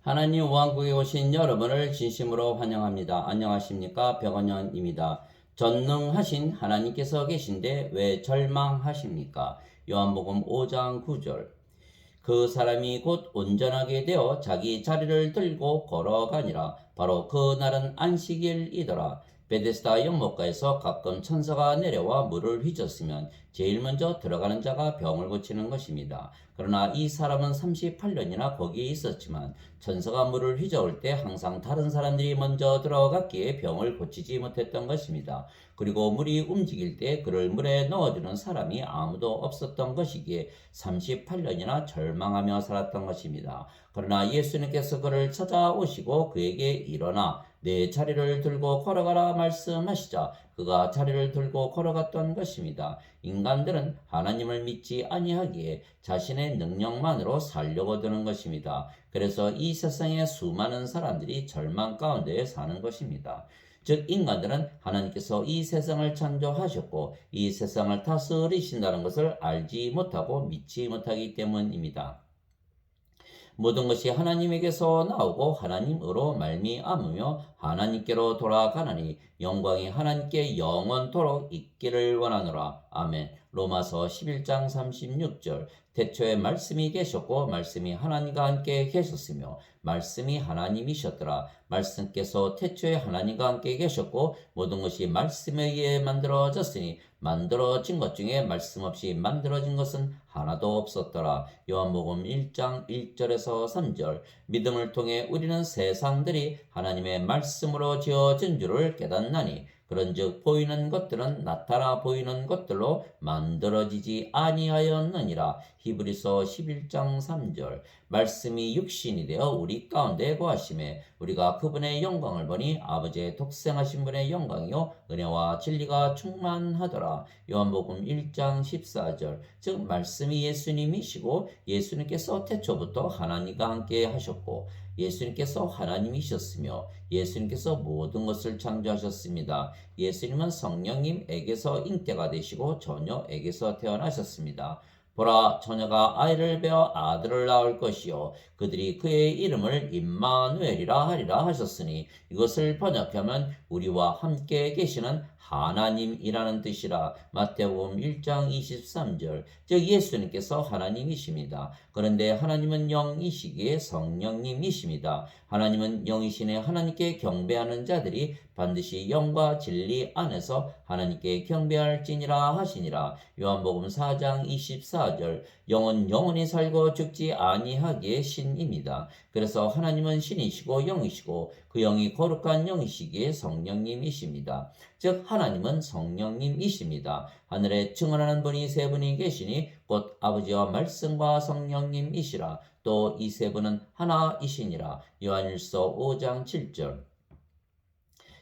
하나님 왕국에 오신 여러분을 진심으로 환영합니다. 안녕하십니까? 백원영입니다. 전능하신 하나님께서 계신데 왜 절망하십니까? 요한복음 5장 9절. 그 사람이 곧 온전하게 되어 자기 자리를 들고 걸어가니라. 바로 그 날은 안식일이더라. 베데스다 연못가에서 가끔 천사가 내려와 물을 휘젓으면 제일 먼저 들어가는 자가 병을 고치는 것입니다. 그러나 이 사람은 38년이나 거기에 있었지만 천사가 물을 휘저을 때 항상 다른 사람들이 먼저 들어갔기에 병을 고치지 못했던 것입니다. 그리고 물이 움직일 때 그를 물에 넣어주는 사람이 아무도 없었던 것이기에 38년이나 절망하며 살았던 것입니다. 그러나 예수님께서 그를 찾아오시고 그에게 일어나 내 자리를 들고 걸어가라 말씀하시자 그가 자리를 들고 걸어갔던 것입니다. 인간들은 하나님을 믿지 아니하기에 자신의 능력만으로 살려고 드는 것입니다. 그래서 이 세상에 수많은 사람들이 절망 가운데 사는 것입니다. 즉 인간들은 하나님께서 이 세상을 창조하셨고 이 세상을 다스리신다는 것을 알지 못하고 믿지 못하기 때문입니다. 모든 것이 하나님에게서 나오고 하나님으로 말미암으며 하나님께로 돌아가나니 영광이 하나님께 영원토록 있기를 원하노라. 아멘. 로마서 11장 36절. 태초에 말씀이 계셨고 말씀이 하나님과 함께 계셨으며 말씀이 하나님이셨더라. 말씀께서 태초에 하나님과 함께 계셨고 모든 것이 말씀에 의해 만들어졌으니 만들어진 것 중에 말씀 없이 만들어진 것은 하나도 없었더라. 요한복음 1장 1절에서 3절. 믿음을 통해 우리는 세상들이 하나님의 말씀으로 지어진 줄을 깨닫나니 그런즉 보이는 것들은 나타나 보이는 것들로 만들어지지 아니하였느니라. 히브리서 11장 3절. 말씀이 육신이 되어 우리 가운데 거하심에 우리가 그분의 영광을 보니 아버지의 독생하신 분의 영광이요 은혜와 진리가 충만하더라. 요한복음 1장 14절. 즉 말씀이 예수님이시고 예수님께서 태초부터 하나님과 함께 하셨고 예수님께서 하나님이셨으며 예수님께서 모든 것을 창조하셨습니다. 예수님은 성령님에게서 잉태가 되시고 처녀에게서 태어나셨습니다. 보라, 처녀가 아이를 베어 아들을 낳을 것이요 그들이 그의 이름을 임마누엘이라 하리라 하셨으니 이것을 번역하면 우리와 함께 계시는 하나님이라는 뜻이라. 마태복음 1장 23절. 즉 예수님께서 하나님이십니다. 그런데 하나님은 영이시기에 성령님이십니다. 하나님은 영이시네 하나님께 경배하는 자들이 반드시 영과 진리 안에서 하나님께 경배할지니라 하시니라. 요한복음 4장 24절. 영은 영원히 살고 죽지 아니하기에 신입니다. 그래서 하나님은 신이시고 영이시고 그 영이 거룩한 영이시기에 성령님이십니다. 즉 하나님은 성령님이십니다. 하늘에 증언하는 분이 세 분이 계시니 곧 아버지와 말씀과 성령님이시라. 또 이 세 분은 하나이시니라. 요한일서 5장 7절.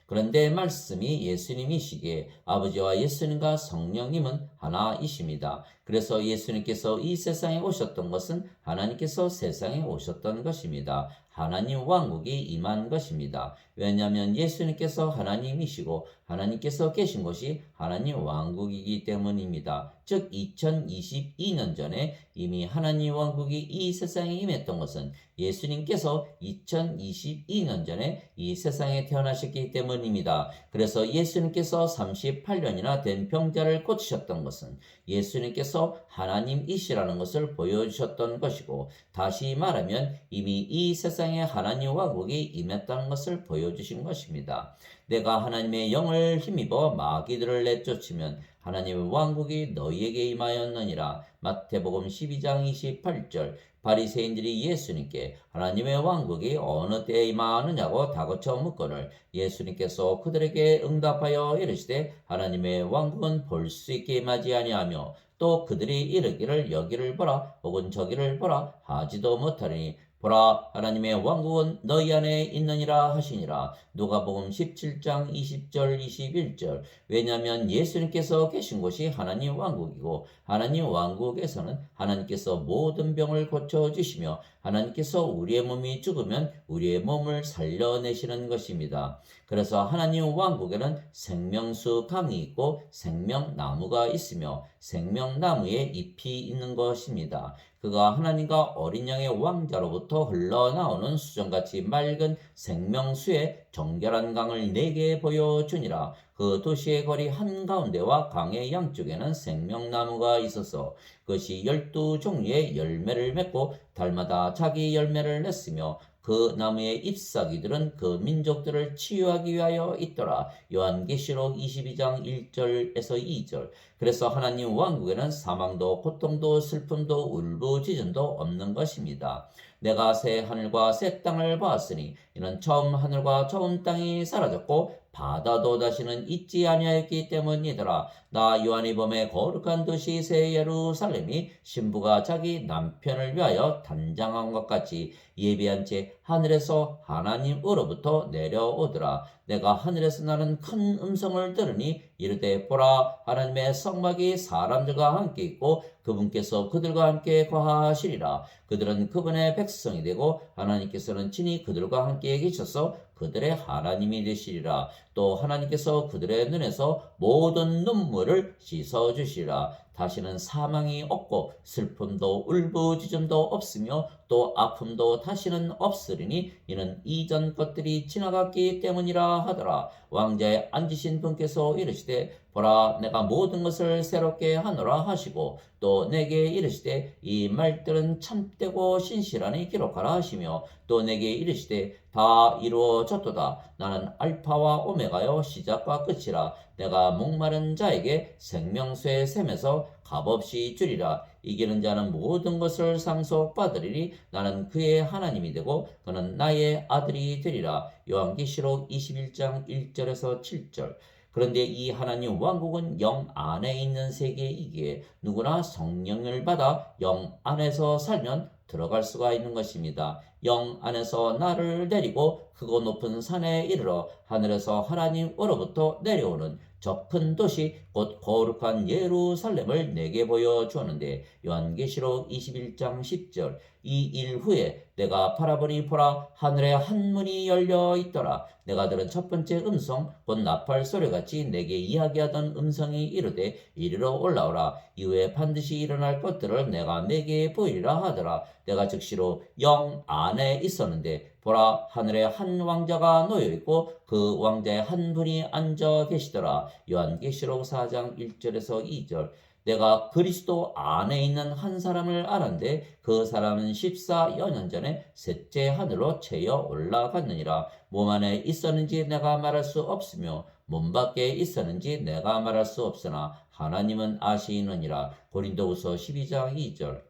그런데 말씀이 예수님이시기에 아버지와 예수님과 성령님은 하나이십니다. 그래서 예수님께서 이 세상에 오셨던 것은 하나님께서 세상에 오셨던 것입니다. 하나님 왕국이 임한 것입니다. 왜냐하면 예수님께서 하나님이시고 하나님께서 계신 곳이 하나님 왕국이기 때문입니다. 즉 2022년 전에 이미 하나님 왕국이 이 세상에 임했던 것은 예수님께서 2022년 전에 이 세상에 태어나셨기 때문입니다. 그래서 예수님께서 38년이나 된 병자를 고치셨던 것은 예수님께서 하나님이시라는 것을 보여주셨던 것이고 다시 말하면 이미 이 세상에 하나님 왕국이 임했다는 것을 보여주신 것입니다. 내가 하나님의 영을 힘입어 마귀들을 내쫓으면 하나님의 왕국이 너희에게 임하였느니라. 마태복음 12장 28절. 바리새인들이 예수님께 하나님의 왕국이 어느 때에 임하느냐고 다그쳐 묻거늘 예수님께서 그들에게 응답하여 이르시되 하나님의 왕국은 볼 수 있게 임하지 아니하며 또 그들이 이르기를 여기를 보라 혹은 저기를 보라 하지도 못하리니 보라 하나님의 왕국은 너희 안에 있느니라 하시니라. 누가복음 17장 20절 21절. 왜냐하면 예수님께서 계신 곳이 하나님 왕국이고 하나님 왕국에서는 하나님께서 모든 병을 고쳐주시며 하나님께서 우리의 몸이 죽으면 우리의 몸을 살려내시는 것입니다. 그래서 하나님 왕국에는 생명수 강이 있고 생명나무가 있으며 생명나무에 잎이 있는 것입니다. 그가 하나님과 어린 양의 왕자로부터 흘러나오는 수정같이 맑은 생명수의 정결한 강을 내게 보여주니라. 그 도시의 거리 한가운데와 강의 양쪽에는 생명나무가 있어서 그것이 12종류의 열매를 맺고 달마다 자기 열매를 냈으며 그 나무의 잎사귀들은 그 민족들을 치유하기 위하여 있더라. 요한계시록 22장 1절에서 2절. 그래서 하나님 왕국에는 사망도 고통도 슬픔도 울부짖음도 없는 것입니다. 내가 새 하늘과 새 땅을 보았으니 이는 처음 하늘과 처음 땅이 사라졌고 바다도 다시는 있지 아니하였기 때문이더라. 나 요한이 범에 거룩한 도시 새 예루살렘이 신부가 자기 남편을 위하여 단장한 것 같이 예비한 채 하늘에서 하나님으로부터 내려오더라. 내가 하늘에서 나는 큰 음성을 들으니 이르되 보라, 하나님의 성막이 사람들과 함께 있고 그분께서 그들과 함께 거하시리라. 그들은 그분의 백성이 되고 하나님께서는 친히 그들과 함께 계셔서 그들의 하나님이 되시리라. 또 하나님께서 그들의 눈에서 모든 눈물을 씻어주시리라. 다시는 사망이 없고 슬픔도 울부짖음도 없으며 또 아픔도 다시는 없으리니 이는 이전 것들이 지나갔기 때문이라 하더라. 왕자에 앉으신 분께서 이르시되 보라, 내가 모든 것을 새롭게 하노라 하시고 또 내게 이르시되 이 말들은 참되고 신실하니 기록하라 하시며 또 내게 이르시되 다 이루어졌도다. 나는 알파와 오메가요 시작과 끝이라. 내가 목마른 자에게 생명수의 샘에서 값없이 주리라. 이기는 자는 모든 것을 상속받으리니 나는 그의 하나님이 되고 그는 나의 아들이 되리라. 요한계시록 21장 1절에서 7절. 그런데 이 하나님 왕국은 영 안에 있는 세계이기에 누구나 성령을 받아 영 안에서 살면 들어갈 수가 있는 것입니다. 영 안에서 나를 데리고 크고 높은 산에 이르러 하늘에서 하나님으로부터 내려오는 저 큰 도시 곧 거룩한 예루살렘을 내게 보여주었는데 요한계시록 21장 10절. 이 일 후에 내가 바라보니 보라, 하늘에 한 문이 열려 있더라. 내가 들은 첫 번째 음성 곧 나팔 소리같이 내게 이야기하던 음성이 이르되 이리로 올라오라. 이후에 반드시 일어날 것들을 내가 내게 보이리라 하더라. 내가 즉시로 영 안에 있었는데 보라, 하늘에 한 왕자가 놓여 있고 그 왕자의 한 분이 앉아 계시더라. 요한계시록 4장 1절에서 2절. 내가 그리스도 안에 있는 한 사람을 알았는데 그 사람은 14여 년 전에 셋째 하늘로 채여 올라갔느니라. 몸 안에 있었는지 내가 말할 수 없으며 몸 밖에 있었는지 내가 말할 수 없으나 하나님은 아시느니라. 고린도후서 12장 2절.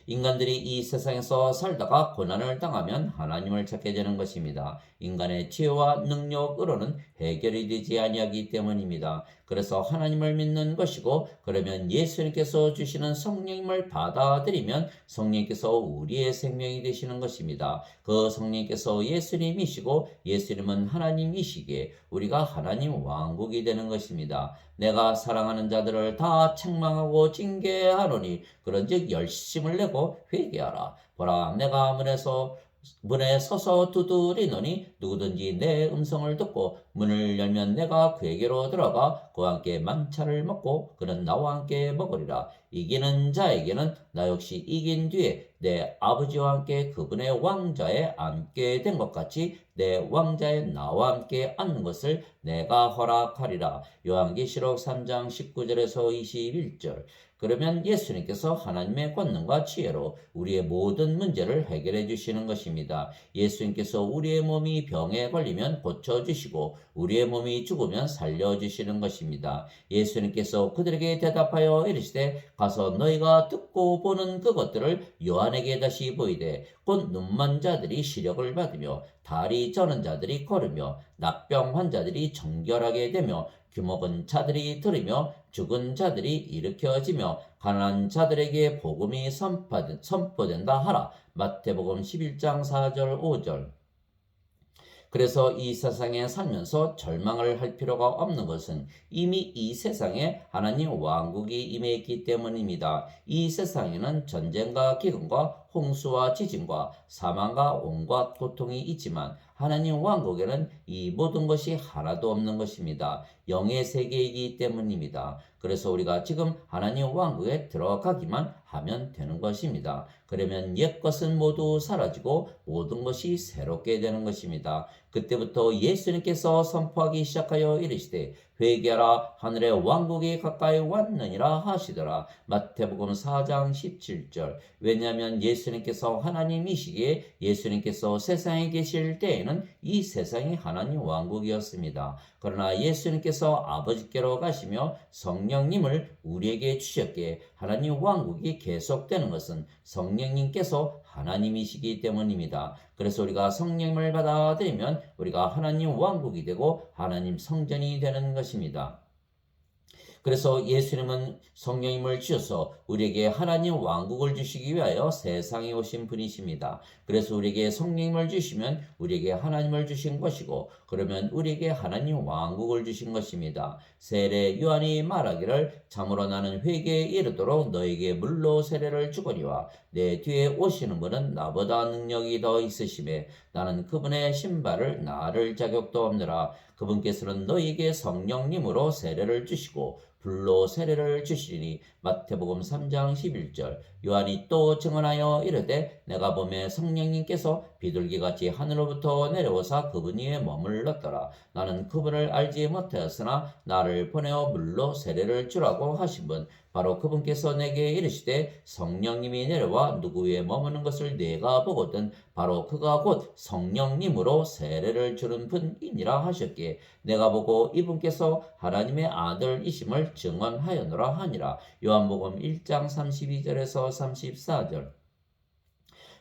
인간들이 이 세상에서 살다가 고난을 당하면 하나님을 찾게 되는 것입니다. 인간의 지혜와 능력으로는 해결이 되지 아니하기 때문입니다. 그래서 하나님을 믿는 것이고 그러면 예수님께서 주시는 성령님을 받아들이면 성령님께서 우리의 생명이 되시는 것입니다. 그 성령님께서 예수님이시고 예수님은 하나님이시기에 우리가 하나님 왕국이 되는 것입니다. 내가 사랑하는 자들을 다 책망하고 징계하노니 그런즉 열심을 내고 회개하라. 보라, 내가 문에 서서 두드리노니 누구든지 내 음성을 듣고 문을 열면 내가 그에게로 들어가 그와 함께 만찬을 먹고 그는 나와 함께 먹으리라. 이기는 자에게는 나 역시 이긴 뒤에 내 아버지와 함께 그분의 왕좌에 앉게 된 것 같이 내 왕좌에 나와 함께 앉는 것을 내가 허락하리라. 요한계시록 3장 19절에서 21절. 그러면 예수님께서 하나님의 권능과 지혜로 우리의 모든 문제를 해결해 주시는 것입니다. 예수님께서 우리의 몸이 병에 걸리면 고쳐주시고 우리의 몸이 죽으면 살려주시는 것입니다. 예수님께서 그들에게 대답하여 이르시되 가서 너희가 듣고 보는 그것들을 요한에게 다시 보이되 곧 눈먼 자들이 시력을 받으며 다리 저는 자들이 걸으며 납병 환자들이 정결하게 되며 귀먹은 자들이 들으며 죽은 자들이 일으켜지며 가난한 자들에게 복음이 선포된다 하라. 마태복음 11장 4절 5절. 그래서 이 세상에 살면서 절망을 할 필요가 없는 것은 이미 이 세상에 하나님 왕국이 임해 있기 때문입니다. 이 세상에는 전쟁과 기근과 홍수와 지진과 사망과 온갖 고통이 있지만 하나님 왕국에는 이 모든 것이 하나도 없는 것입니다. 영의 세계이기 때문입니다. 그래서 우리가 지금 하나님 왕국에 들어가기만 하면 되는 것입니다. 그러면 옛 것은 모두 사라지고 모든 것이 새롭게 되는 것입니다. 그때부터 예수님께서 선포하기 시작하여 이르시되 회개하라 하늘의 왕국이 가까이 왔느니라 하시더라. 마태복음 4장 17절. 왜냐하면 예수님께서 하나님이시기에 예수님께서 세상에 계실 때에는 이 세상이 하나님 왕국이었습니다. 그러나 예수님께서 아버지께로 가시며 성령님을 우리에게 주셨기에 하나님 왕국이 계속되는 것은 성령님께서 하나님이시기 때문입니다. 그래서 우리가 성령을 받아들이면 우리가 하나님 왕국이 되고 하나님 성전이 되는 것입니다. 그래서 예수님은 성령님을 주셔서 우리에게 하나님 왕국을 주시기 위하여 세상에 오신 분이십니다. 그래서 우리에게 성령님을 주시면 우리에게 하나님을 주신 것이고 그러면 우리에게 하나님 왕국을 주신 것입니다. 세례 요한이 말하기를 참으로 나는 회개에 이르도록 너에게 물로 세례를 주거니와 내 뒤에 오시는 분은 나보다 능력이 더 있으심에 나는 그분의 신발을 나를 자격도 없느라. 그분께서는 너에게 성령님으로 세례를 주시고 불로 세례를 주시리니 마태복음 3장 11절. 요한이 또 증언하여 이르되 내가 보매 성령님께서 비둘기같이 하늘로부터 내려오사 그분 위에 머물렀더라. 나는 그분을 알지 못하였으나 나를 보내어 물로 세례를 주라고 하신 분 바로 그분께서 내게 이르시되 성령님이 내려와 누구 위에 머무는 것을 내가 보거든 바로 그가 곧 성령님으로 세례를 주는 분이니라 하셨기에 내가 보고 이분께서 하나님의 아들이심을 증언하였노라 하니라. 요한복음 1장 32절에서 34절.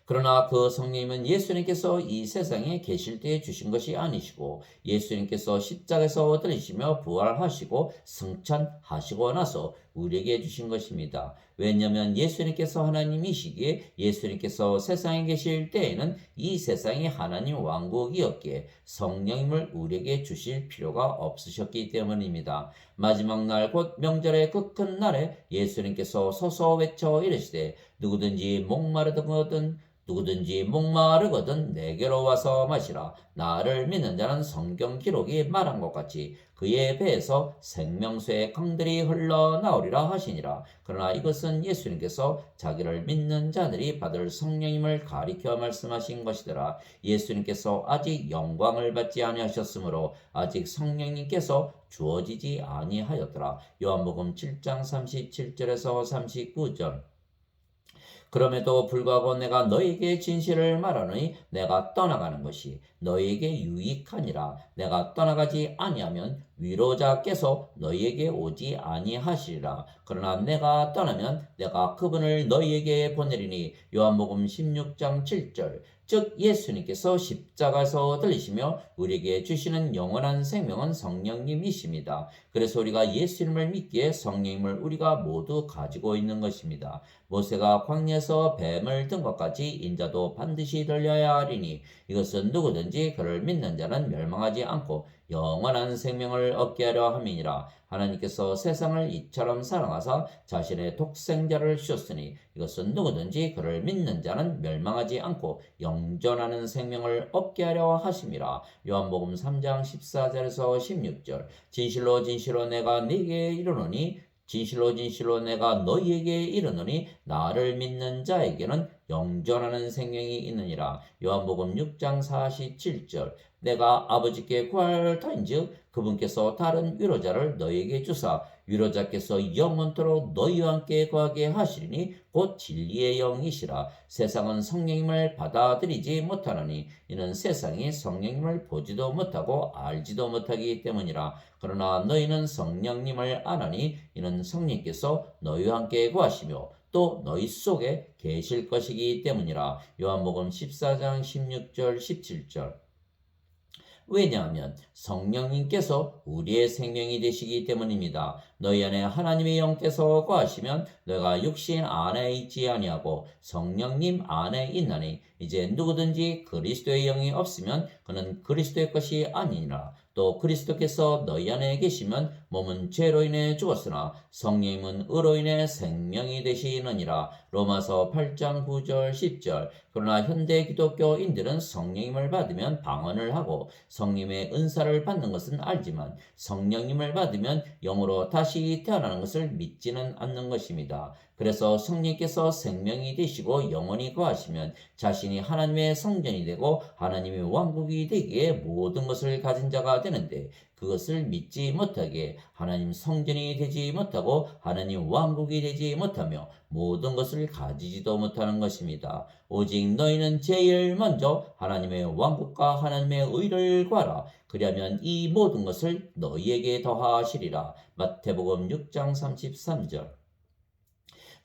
그러나 그 성령님은 예수님께서 이 세상에 계실 때에 주신 것이 아니시고 예수님께서 십자가에서 들리시며 부활하시고 승천하시고 나서 우리에게 주신 것입니다. 왜냐하면 예수님께서 하나님이시기에 예수님께서 세상에 계실 때에는 이 세상이 하나님 왕국이었기에 성령님을 우리에게 주실 필요가 없으셨기 때문입니다. 마지막 날 곧 명절의 그 큰 날에 예수님께서 서서 외쳐 이르시되 누구든지 목마르거든 내게로 와서 마시라. 나를 믿는 자는 성경 기록이 말한 것 같이 그의 배에서 생명수의 강들이 흘러나오리라 하시니라. 그러나 이것은 예수님께서 자기를 믿는 자들이 받을 성령님을 가리켜 말씀하신 것이더라. 예수님께서 아직 영광을 받지 아니하셨으므로 아직 성령님께서 주어지지 아니하였더라. 요한복음 7장 37절에서 39절. 그럼에도 불구하고 내가 너에게 진실을 말하노니 내가 떠나가는 것이 너에게 유익하니라. 내가 떠나가지 아니하면 위로자께서 너희에게 오지 아니하시리라. 그러나 내가 떠나면 내가 그분을 너희에게 보내리니. 요한복음 16장 7절. 즉 예수님께서 십자가에서 들리시며 우리에게 주시는 영원한 생명은 성령님이십니다. 그래서 우리가 예수님을 믿기에 성령님을 우리가 모두 가지고 있는 것입니다. 모세가 광야에서 뱀을 든 것 같이 인자도 반드시 들려야 하리니 이것은 누구든지 그를 믿는 자는 멸망하지 않고 영원한 생명을 얻게 하려 함이니라. 하나님께서 세상을 이처럼 사랑하사 자신의 독생자를 주셨으니 이것은 누구든지 그를 믿는 자는 멸망하지 않고 영존하는 생명을 얻게 하려 하심이라. 요한복음 3장 14절에서 16절. 진실로 진실로 내가 네게 이르노니 진실로 진실로 내가 너희에게 이르노니 나를 믿는 자에게는 영존하는 생명이 있느니라. 요한복음 6장 47절. 내가 아버지께 구할 터인즉 그분께서 다른 위로자를 너희에게 주사 위로자께서 영원토록 너희와 함께 거하게 하시리니 곧 진리의 영이시라. 세상은 성령님을 받아들이지 못하노니 이는 세상이 성령님을 보지도 못하고 알지도 못하기 때문이라. 그러나 너희는 성령님을 아나니 이는 성령께서 너희와 함께 거하시며 또 너희 속에 계실 것이기 때문이라. 요한복음 14장 16절 17절. 왜냐하면 성령님께서 우리의 생명이 되시기 때문입니다. 너희 안에 하나님의 영께서 거하시면 너희가 육신 안에 있지 아니하고 성령님 안에 있나니 이제 누구든지 그리스도의 영이 없으면 그는 그리스도의 것이 아니니라. 또 그리스도께서 너희 안에 계시면 몸은 죄로 인해 죽었으나 성령님은 의로 인해 생명이 되시느니라. 로마서 8장 9절 10절. 그러나 현대 기독교인들은 성령님을 받으면 방언을 하고 성령님의 은사를 받는 것은 알지만 성령님을 받으면 영으로 다시 태어나는 것을 믿지는 않는 것입니다. 그래서 성령께서 생명이 되시고 영원히 거하시면 자신이 하나님의 성전이 되고 하나님의 왕국이 되기에 모든 것을 가진 자가 되는데 그것을 믿지 못하게 하나님 성전이 되지 못하고 하나님 왕국이 되지 못하며 모든 것을 가지지도 못하는 것입니다. 오직 너희는 제일 먼저 하나님의 왕국과 하나님의 의를 구하라. 그리하면 이 모든 것을 너희에게 더하시리라. 마태복음 6장 33절.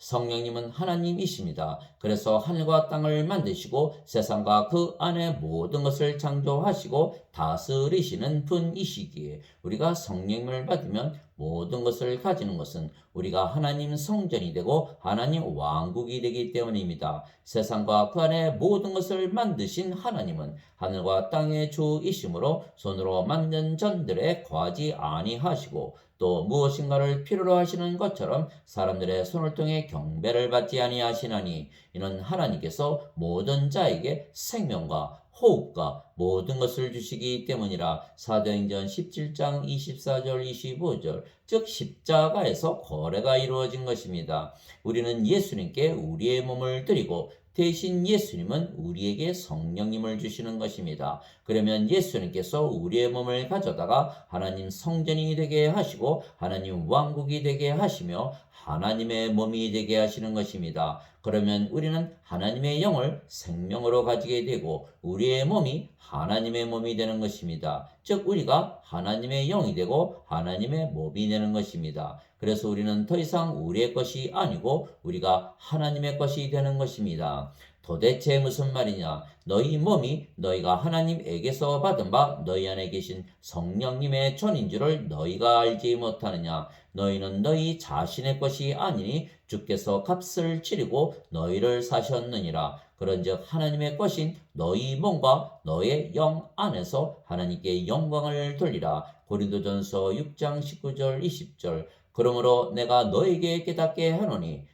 성령님은 하나님이십니다. 그래서 하늘과 땅을 만드시고 세상과 그 안에 모든 것을 창조하시고 다스리시는 분이시기에 우리가 성령님을 받으면 모든 것을 가지는 것은 우리가 하나님 성전이 되고 하나님 왕국이 되기 때문입니다. 세상과 그 안에 모든 것을 만드신 하나님은 하늘과 땅의 주이시므로 손으로 만든 전들에 거하지 아니하시고 또 무엇인가를 필요로 하시는 것처럼 사람들의 손을 통해 경배를 받지 아니하시나니 이는 하나님께서 모든 자에게 생명과 호흡과 모든 것을 주시기 때문이라. 사도행전 17장 24절 25절. 즉 십자가에서 거래가 이루어진 것입니다. 우리는 예수님께 우리의 몸을 드리고 대신 예수님은 우리에게 성령님을 주시는 것입니다. 그러면 예수님께서 우리의 몸을 가져다가 하나님 성전이 되게 하시고 하나님 왕국이 되게 하시며 하나님의 몸이 되게 하시는 것입니다. 그러면 우리는 하나님의 영을 생명으로 가지게 되고 우리의 몸이 하나님의 몸이 되는 것입니다. 즉 우리가 하나님의 영이 되고 하나님의 몸이 되는 것입니다. 그래서 우리는 더 이상 우리의 것이 아니고 우리가 하나님의 것이 되는 것입니다. 도대체 무슨 말이냐? 너희 몸이 너희가 하나님에게서 받은 바 너희 안에 계신 성령님의 전인 줄을 너희가 알지 못하느냐? 너희는 너희 자신의 것이 아니니 주께서 값을 치르고 너희를 사셨느니라. 그런즉 하나님의 것인 너희 몸과 너의 영 안에서 하나님께 영광을 돌리라. 고린도전서 6장 19절 20절. 그러므로 내가 너에게 깨닫게 하노니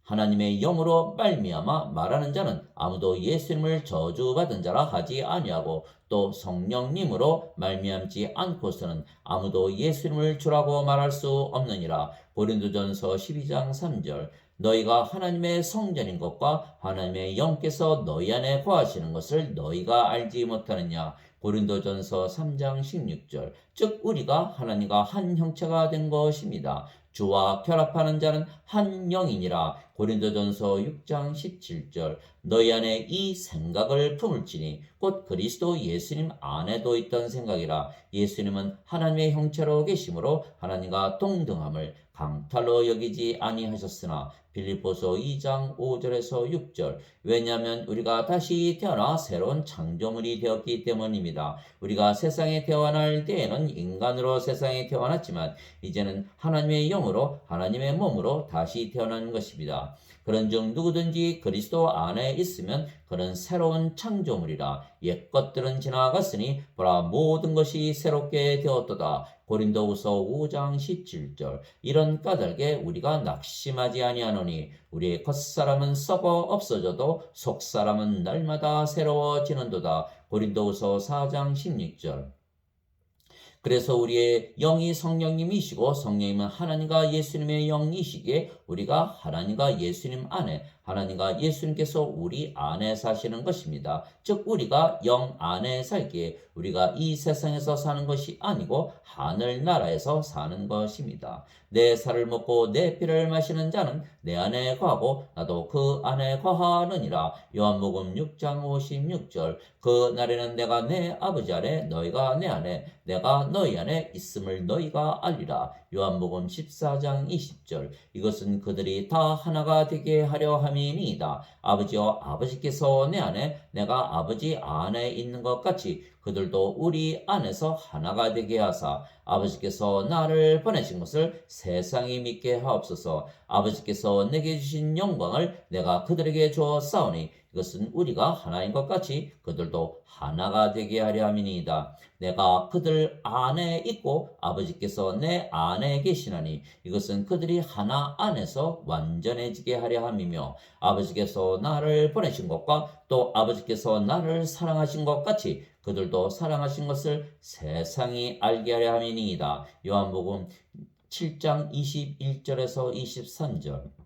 하나님의 영으로 말미암아 말하는 자는 아무도 예수님을 저주받은 자라 하지 아니하고 또 성령님으로 말미암지 않고서는 아무도 예수님을 주라고 말할 수 없느니라. 고린도전서 12장 3절. 너희가 하나님의 성전인 것과 하나님의 영께서 너희 안에 거하시는 것을 너희가 알지 못하느냐. 고린도전서 3장 16절. 즉 우리가 하나님과 한 형체가 된 것입니다. 주와 결합하는 자는 한 영이니라. 고린도전서 6장 17절. 너희 안에 이 생각을 품을지니 곧 그리스도 예수님 안에도 있던 생각이라. 예수님은 하나님의 형체로 계심으로 하나님과 동등함을 강탈로 여기지 아니하셨으나 빌립보서 2장 5절에서 6절. 왜냐하면 우리가 다시 태어나 새로운 창조물이 되었기 때문입니다. 우리가 세상에 태어날 때에는 인간으로 세상에 태어났지만 이제는 하나님의 영으로 하나님의 몸으로 다시 태어난 것입니다. 그런즉 누구든지 그리스도 안에 있으면 그는 새로운 창조물이라. 옛 것들은 지나갔으니 보라 모든 것이 새롭게 되었도다. 고린도후서 5장 17절. 이런 까닭에 우리가 낙심하지 아니하노니 우리의 겉사람은 썩어 없어져도 속사람은 날마다 새로워지는도다. 고린도후서 4장 16절. 그래서 우리의 영이 성령님이시고 성령님은 하나님과 예수님의 영이시기에 우리가 하나님과 예수님 안에 하나님과 예수님께서 우리 안에 사시는 것입니다. 즉 우리가 영 안에 살기에 우리가 이 세상에서 사는 것이 아니고 하늘나라에서 사는 것입니다. 내 살을 먹고 내 피를 마시는 자는 내 안에 거하고 나도 그 안에 거하느니라. 요한복음 6장 56절. 그 날에는 내가 내 아버지 안에 너희가 내 안에 내가 너희 안에 있음을 너희가 알리라. 요한복음 14장 20절. 이것은 그들이 다 하나가 되게 하려 함이니이다. 아버지여 아버지께서 내 안에 내가 아버지 안에 있는 것 같이 그들도 우리 안에서 하나가 되게 하사 아버지께서 나를 보내신 것을 세상이 믿게 하옵소서. 아버지께서 내게 주신 영광을 내가 그들에게 주었사오니 이것은 우리가 하나인 것 같이 그들도 하나가 되게 하려 함이니이다. 내가 그들 안에 있고 아버지께서 내 안에 계시나니 이것은 그들이 하나 안에서 완전해지게 하려 함이며 아버지께서 나를 보내신 것과 또 아버지께서 나를 사랑하신 것 같이 그들도 사랑하신 것을 세상이 알게 하려 함이니이다. 요한복음 7장 21절에서 23절.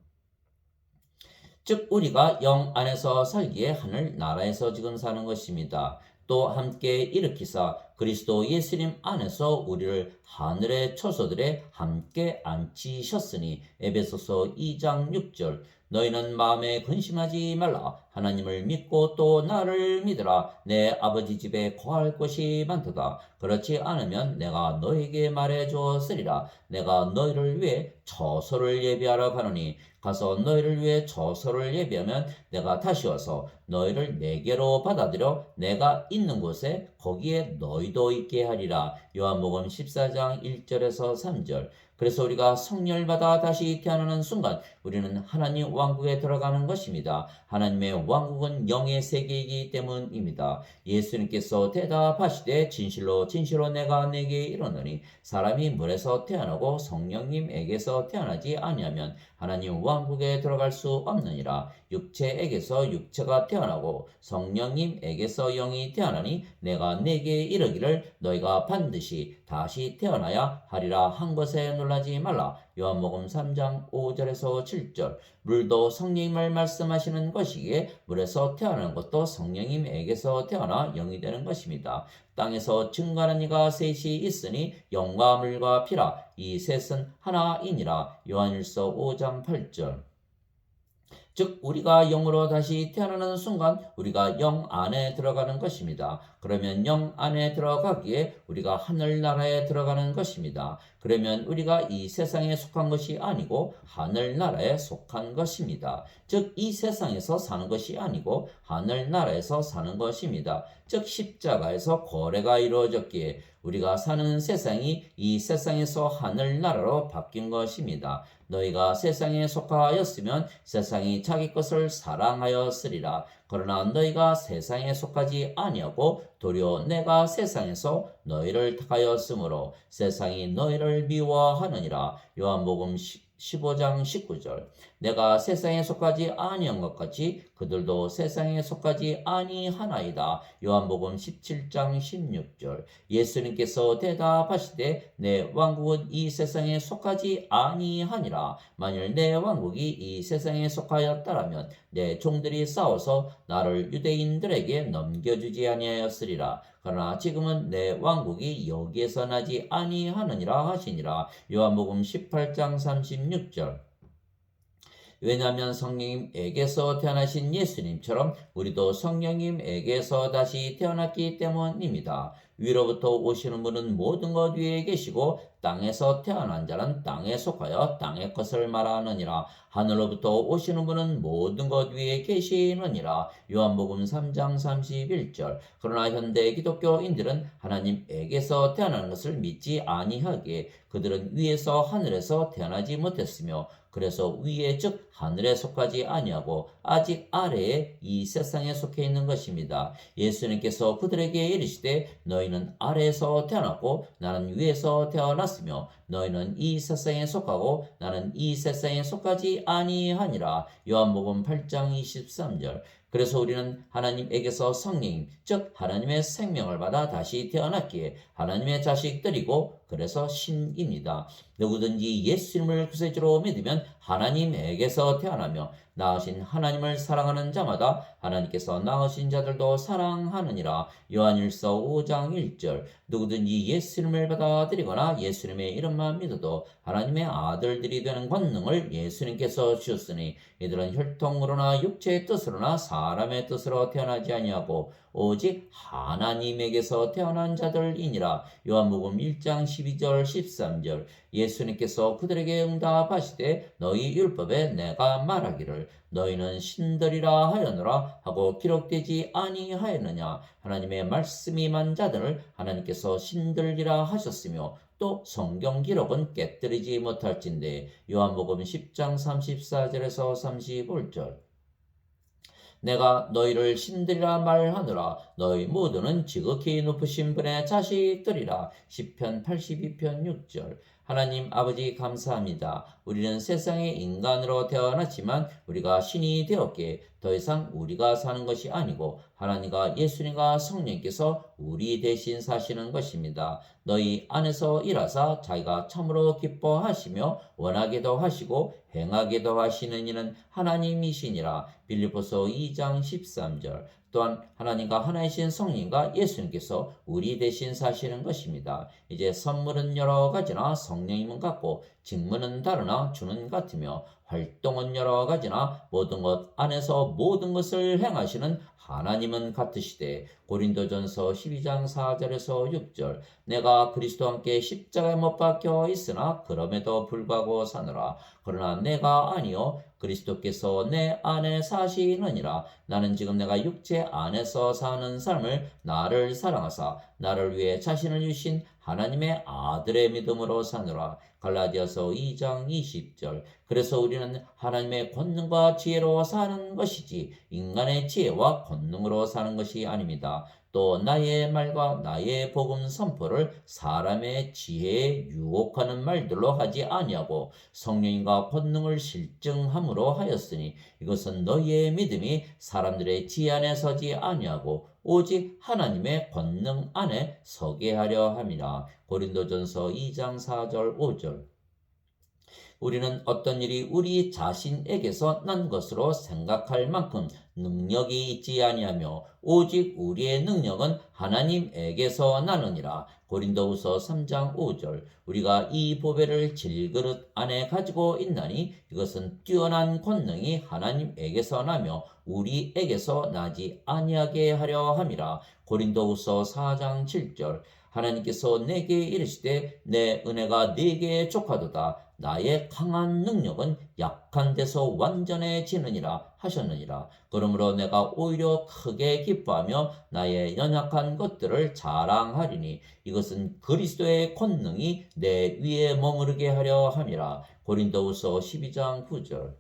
즉 우리가 영 안에서 살기에 하늘 나라에서 지금 사는 것입니다. 또 함께 일으키사 그리스도 예수님 안에서 우리를 하늘의 초소들에 함께 앉히셨으니 에베소서 2장 6절. 너희는 마음에 근심하지 말라. 하나님을 믿고 또 나를 믿으라. 내 아버지 집에 거할 곳이 많도다. 그렇지 않으면 내가 너에게 말해 주었으리라. 내가 너희를 위해 처소를 예비하러 가노니 가서 너희를 위해 처소를 예비하면 내가 다시 와서 너희를 내게로 받아들여 내가 있는 곳에 거기에 너희도 있게 하리라. 요한복음 14장 1절에서 3절. 그래서 우리가 성령을 받아 다시 태어나는 순간 우리는 하나님 왕국에 들어가는 것입니다. 하나님의 왕국은 영의 세계이기 때문입니다. 예수님께서 대답하시되 진실로 진실로 내가 내게 이르노니 사람이 물에서 태어나고 성령님에게서 태어나지 아니하면 하나님 왕국에 들어갈 수 없느니라. 육체에게서 육체가 태어나고 성령님에게서 영이 태어나니 내가 내게 이르기를 너희가 반드시 다시 태어나야 하리라 한 것에 놀라지 말라. 요한복음 3장 5절에서 7절. 물도 성령님을 말씀하시는 것이기에 물에서 태어나는 것도 성령님에게서 태어나 영이 되는 것입니다. 땅에서 증거하는 이가 셋이 있으니 영과 물과 피라. 이 셋은 하나이니라. 요한일서 5장 8절. 즉 우리가 영으로 다시 태어나는 순간 우리가 영 안에 들어가는 것입니다. 그러면 영 안에 들어가기에 우리가 하늘나라에 들어가는 것입니다. 그러면 우리가 이 세상에 속한 것이 아니고 하늘나라에 속한 것입니다. 즉 이 세상에서 사는 것이 아니고 하늘나라에서 사는 것입니다. 즉 십자가에서 거래가 이루어졌기에 우리가 사는 세상이 이 세상에서 하늘나라로 바뀐 것입니다. 너희가 세상에 속하였으면 세상이 자기 것을 사랑하였으리라. 그러나 너희가 세상에 속하지 아니하고 도리어 내가 세상에서 너희를 택하였으므로 세상이 너희를 미워하느니라. 요한복음 15장 19절. 내가 세상에 속하지 아니한 것 같이 그들도 세상에 속하지 아니하나이다. 요한복음 17장 16절. 예수님께서 대답하시되 내 왕국은 이 세상에 속하지 아니하니라. 만일 내 왕국이 이 세상에 속하였다라면 내 종들이 싸워서 나를 유대인들에게 넘겨주지 아니하였으리라. 그러나 지금은 내 왕국이 여기에서 나지 아니하느니라 하시니라. 요한복음 18장 36절. 왜냐하면 성령님에게서 태어나신 예수님처럼 우리도 성령님에게서 다시 태어났기 때문입니다. 위로부터 오시는 분은 모든 것 위에 계시고 땅에서 태어난 자는 땅에 속하여 땅의 것을 말하느니라. 하늘로부터 오시는 분은 모든 것 위에 계시느니라. 요한복음 3장 31절. 그러나 현대 기독교인들은 하나님에게서 태어나는 것을 믿지 아니하기에 그들은 위에서 하늘에서 태어나지 못했으며 그래서 위에 즉 하늘에 속하지 아니하고 아직 아래에 이 세상에 속해 있는 것입니다. 예수님께서 그들에게 이르시되 너희는 아래에서 태어났고 나는 위에서 태어났으며 너희는 이 세상에 속하고 나는 이 세상에 속하지 아니하니라. 요한복음 8장 23절. 그래서 우리는 하나님에게서 성령, 즉 하나님의 생명을 받아 다시 태어났기에 하나님의 자식들이고 그래서 신입니다. 누구든지 예수님을 구세주로 믿으면 하나님에게서 태어나며 낳으신 하나님을 사랑하는 자마다 하나님께서 낳으신 자들도 사랑하느니라. 요한일서 5장 1절. 누구든지 예수님을 받아들이거나 예수님의 이름만 믿어도 하나님의 아들들이 되는 권능을 예수님께서 주셨으니 이들은 혈통으로나 육체의 뜻으로나 사람의 뜻으로 태어나지 아니하고 오직 하나님에게서 태어난 자들이니라. 요한복음 1장 12절 13절 예수님께서 그들에게 응답하시되 너희 율법에 내가 말하기를 너희는 신들이라 하였노라 하고 기록되지 아니하였느냐. 하나님의 말씀이 임한 자들을 하나님께서 신들이라 하셨으며 또 성경 기록은 깨뜨리지 못할진대. 요한복음 10장 34절에서 35절 내가 너희를 신들이라 말하노라. 너희 모두는 지극히 높으신 분의 자식들이라. 시편 82편 6절 하나님 아버지 감사합니다. 우리는 세상의 인간으로 태어났지만 우리가 신이 되었기에 더 이상 우리가 사는 것이 아니고 하나님과 예수님과 성령께서 우리 대신 사시는 것입니다. 너희 안에서 일하사 자기가 참으로 기뻐하시며 원하게도 하시고 행하게도 하시는 이는 하나님이시니라. 빌립보서 2장 13절 또한 하나님과 하나이신 성령과 예수님께서 우리 대신 사시는 것입니다. 이제 선물은 여러 가지나 성령님은 같고 직무는 다르나 주는 같으며 활동은 여러 가지나 모든 것 안에서 모든 것을 행하시는 하나님은 같으시되. 고린도전서 12장 4절에서 6절 내가 그리스도와 함께 십자가에 못 박혀 있으나 그럼에도 불구하고 사노라. 그러나 내가 아니요 그리스도께서 내 안에 사시느니라. 나는 지금 내가 육체 안에서 사는 삶을 나를 사랑하사 나를 위해 자신을 주신 하나님의 아들의 믿음으로 사노라. 갈라디아서 2장 20절 그래서 우리는 하나님의 권능과 지혜로 사는 것이지 인간의 지혜와 권능으로 사는 것이 아닙니다. 또 나의 말과 나의 복음 선포를 사람의 지혜에 유혹하는 말들로 하지 아니하고 성령님과 권능을 실증함으로 하였으니 이것은 너희의 믿음이 사람들의 지혜 안에 서지 아니하고 오직 하나님의 권능 안에 서게 하려 함이라. 고린도전서 2장 4절 5절 우리는 어떤 일이 우리 자신에게서 난 것으로 생각할 만큼 능력이 있지 아니하며 오직 우리의 능력은 하나님에게서 나느니라. 고린도후서 3장 5절 우리가 이 보배를 질그릇 안에 가지고 있나니 이것은 뛰어난 권능이 하나님에게서 나며 우리에게서 나지 아니하게 하려 함이라. 고린도후서 4장 7절 하나님께서 내게 이르시되 내 은혜가 네게 족하도다. 나의 강한 능력은 약한 데서 완전해지느니라 하셨느니라. 그러므로 내가 오히려 크게 기뻐하며 나의 연약한 것들을 자랑하리니 이것은 그리스도의 권능이 내 위에 머무르게 하려 함이라. 고린도후서 12장 9절